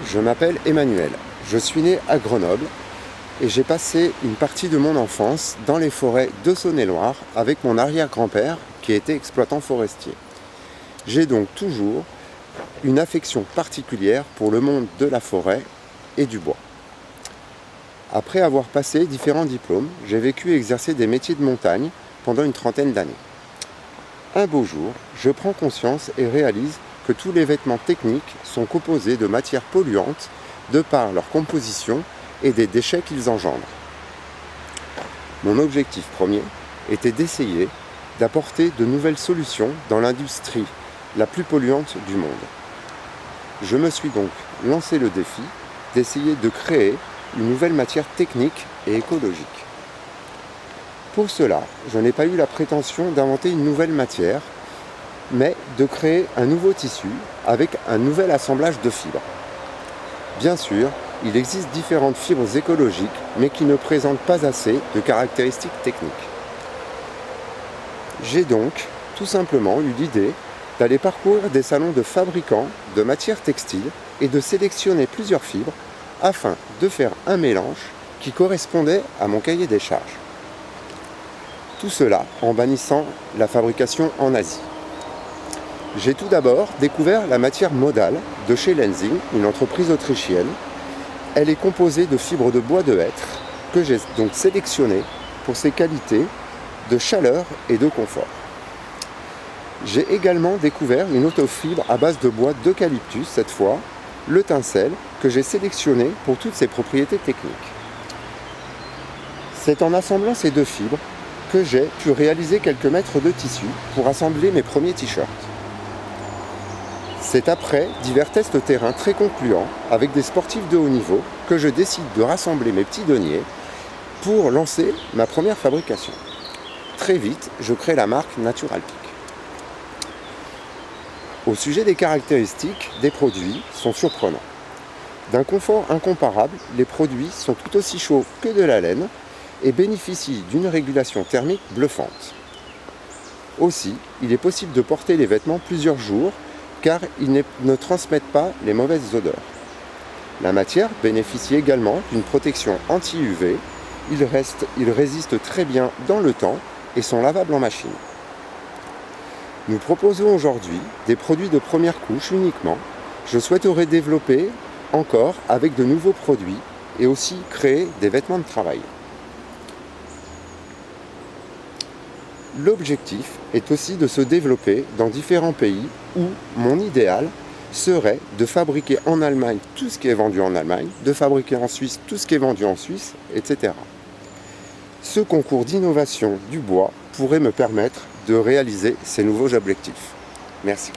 Je m'appelle Emmanuel, je suis né à Grenoble et j'ai passé une partie de mon enfance dans les forêts de Saône-et-Loire avec mon arrière-grand-père qui était exploitant forestier. J'ai donc toujours une affection particulière pour le monde de la forêt et du bois. Après avoir passé différents diplômes, j'ai vécu et exercé des métiers de montagne pendant une trentaine d'années. Un beau jour, je prends conscience et réalise que tous les vêtements techniques sont composés de matières polluantes de par leur composition et des déchets qu'ils engendrent. Mon objectif premier était d'essayer d'apporter de nouvelles solutions dans l'industrie la plus polluante du monde. Je me suis donc lancé le défi d'essayer de créer une nouvelle matière technique et écologique. Pour cela, je n'ai pas eu la prétention d'inventer une nouvelle matière, mais de créer un nouveau tissu avec un nouvel assemblage de fibres. Bien sûr, il existe différentes fibres écologiques, mais qui ne présentent pas assez de caractéristiques techniques. J'ai donc tout simplement eu l'idée d'aller parcourir des salons de fabricants de matières textiles et de sélectionner plusieurs fibres afin de faire un mélange qui correspondait à mon cahier des charges. Tout cela en bannissant la fabrication en Asie. J'ai tout d'abord découvert la matière modale de chez Lenzing, une entreprise autrichienne. Elle est composée de fibres de bois de hêtre que j'ai donc sélectionnées pour ses qualités de chaleur et de confort. J'ai également découvert une autre fibre à base de bois d'eucalyptus, cette fois, le tencel, que j'ai sélectionné pour toutes ses propriétés techniques. C'est en assemblant ces deux fibres que j'ai pu réaliser quelques mètres de tissu pour assembler mes premiers t-shirts. C'est après divers tests terrain très concluants avec des sportifs de haut niveau que je décide de rassembler mes petits deniers pour lancer ma première fabrication. Très vite, je crée la marque Natural Peak. Au sujet des caractéristiques des produits sont surprenants. D'un confort incomparable, les produits sont tout aussi chauds que de la laine et bénéficient d'une régulation thermique bluffante. Aussi, il est possible de porter les vêtements plusieurs jours car ils ne transmettent pas les mauvaises odeurs. La matière bénéficie également d'une protection anti-UV, ils résistent très bien dans le temps et sont lavables en machine. Nous proposons aujourd'hui des produits de première couche uniquement. Je souhaiterais développer encore avec de nouveaux produits et aussi créer des vêtements de travail. L'objectif est aussi de se développer dans différents pays où mon idéal serait de fabriquer en Allemagne tout ce qui est vendu en Allemagne, de fabriquer en Suisse tout ce qui est vendu en Suisse, etc. Ce concours d'innovation du bois pourrait me permettre de réaliser ces nouveaux objectifs. Merci.